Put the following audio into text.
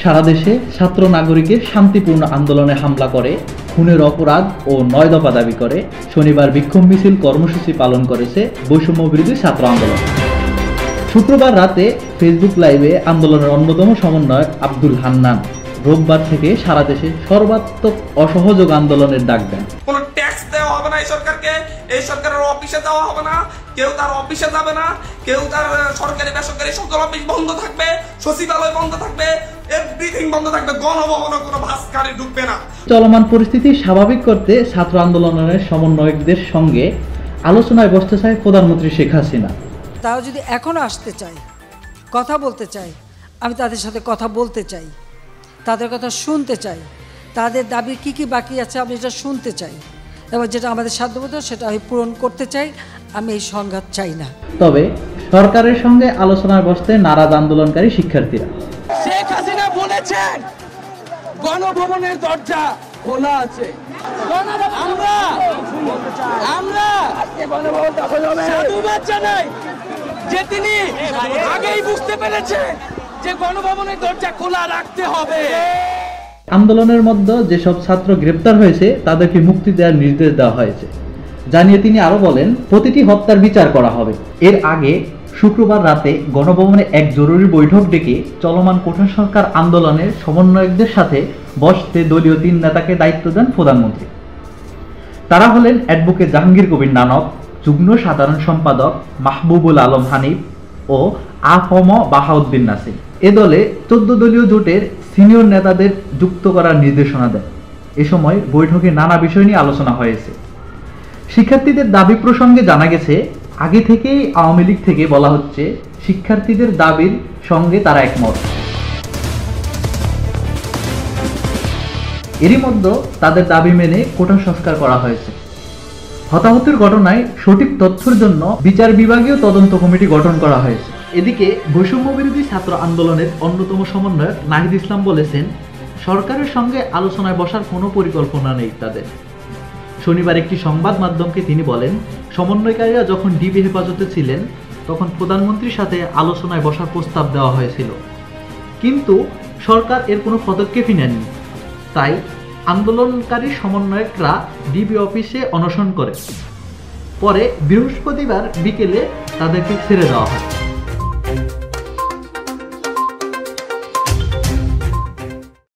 সারা দেশে ছাত্র নাগরিকের শান্তিপূর্ণ আন্দোলনে হামলা করে, খুনের অপরাধ ও 9 দফা দাবি করে শনিবার বিক্ষোভ মিছিল কর্মসূচি পালন করেছে বৈষম্য বিরোধী ছাত্র আন্দোলন। শুক্রবার রাতে ফেসবুক লাইভে আন্দোলনের অন্যতম সমন্বয়ক আব্দুল হান্নান রোববার থেকে সারা দেশে সর্বাত্মক অসহযোগ আন্দোলনের ডাক দেন। কোনো ট্যাক্স দেওয়া হবে না এই সরকারকে, এই সরকারের অফিসে দেওয়া হবে না, কেউ তার অফিসে যাবে না, কেউ তার সরকারি বেসরকারি সকল অফিস বন্ধ থাকবে, সচিবালয় বন্ধ থাকবে, এভরিথিং বন্ধ থাকবে, গণভবনে কোনো ভাস্কারি ঢুকবে না। চলমান পরিস্থিতি স্বাভাবিক করতে ছাত্র আন্দোলনের সমন্বয়কদের সঙ্গে আলোচনায় বসতে চায় প্রধানমন্ত্রী শেখ হাসিনা। তারা যদি এখনো আসতে চায়, কথা বলতে চায়, আমি তাদের সাথে কথা বলতে চাই, তাদের কথা শুনতে চাই, তাদের দাবি কি কি বাকি আছে আমি এটা শুনতে চাই, এবং যেটা আমাদের সাধ্যমতো সেটা আমি পূরণ করতে চাই। আমি এই সংঘাত চাই না। তবে সরকারের সঙ্গে আলোচনায় বসতে নারাজ আন্দোলনকারী শিক্ষার্থীরা। শেখ হাসিনা বলেছেন গণভবনের দরজা খোলা আছে। আমরা সাধুবাদ জানাই যে তিনি আগেই বুঝতে পেরেছেন যে গণভবনের দরজা খোলা রাখতে হবে। আন্দোলনের মধ্যে যেসব ছাত্র গ্রেপ্তার হয়েছে তাদেরকে মুক্তি দেওয়ার নির্দেশ দেওয়া হয়েছে জানিয়ে তিনি আরো বলেন, প্রতিটি হত্যার বিচার করা হবে। এর আগে শুক্রবার রাতে গণভবনে এক জরুরি বৈঠক ডেকে চলমান কোটা সরকার আন্দোলনের সমন্বয়কদের সাথে বসতে দলীয় 3 নেতাকে দায়িত্ব দেন প্রধানমন্ত্রী। তারা হলেন অ্যাডভোকেট জাহাঙ্গীর কবির নানক, যুগ্ম সাধারণ সম্পাদক মাহবুবুল আলম হানিফ ও আফম বাহাউদ্দিন নাসির। এ দলে 14 দলীয় জোটের সিনিয়র নেতাদের যুক্ত করার নির্দেশনা দেন। এ সময় বৈঠকে নানা বিষয় নিয়ে আলোচনা হয়েছে। শিক্ষার্থীদের দাবি প্রসঙ্গে জানা গেছে, আগে থেকেই আওয়ামী লীগ থেকে বলা হচ্ছে শিক্ষার্থীদের দাবির সঙ্গে তারা একমত। এরই মধ্যে তাদের দাবি মেনে কোটা সংস্কার করা হয়েছে। হতাহতের ঘটনায় সঠিক তথ্যের জন্য বিচার বিভাগীয় তদন্ত কমিটি গঠন করা হয়েছে। এদিকে বৈষম্য বিরোধী ছাত্র আন্দোলনের অন্যতম সমন্বয়ক নাহিদ ইসলাম বলেছেন, সরকারের সঙ্গে আলোচনায় বসার কোনো পরিকল্পনা নেই তাদের। শনিবার একটি সংবাদ মাধ্যমকে তিনি বলেন, সমন্বয়কারীরা যখন ডিবি হেফাজতে ছিলেন তখন প্রধানমন্ত্রীর সাথে আলোচনায় বসার প্রস্তাব দেওয়া হয়েছিল, কিন্তু সরকার এর কোনো পদক্ষেপই নেননি। তাই আন্দোলনকারী সমন্বয়করা ডিবি অফিসে অনশন করে। পরে বৃহস্পতিবার বিকেলে তাদেরকে ছেড়ে দেওয়া হয়।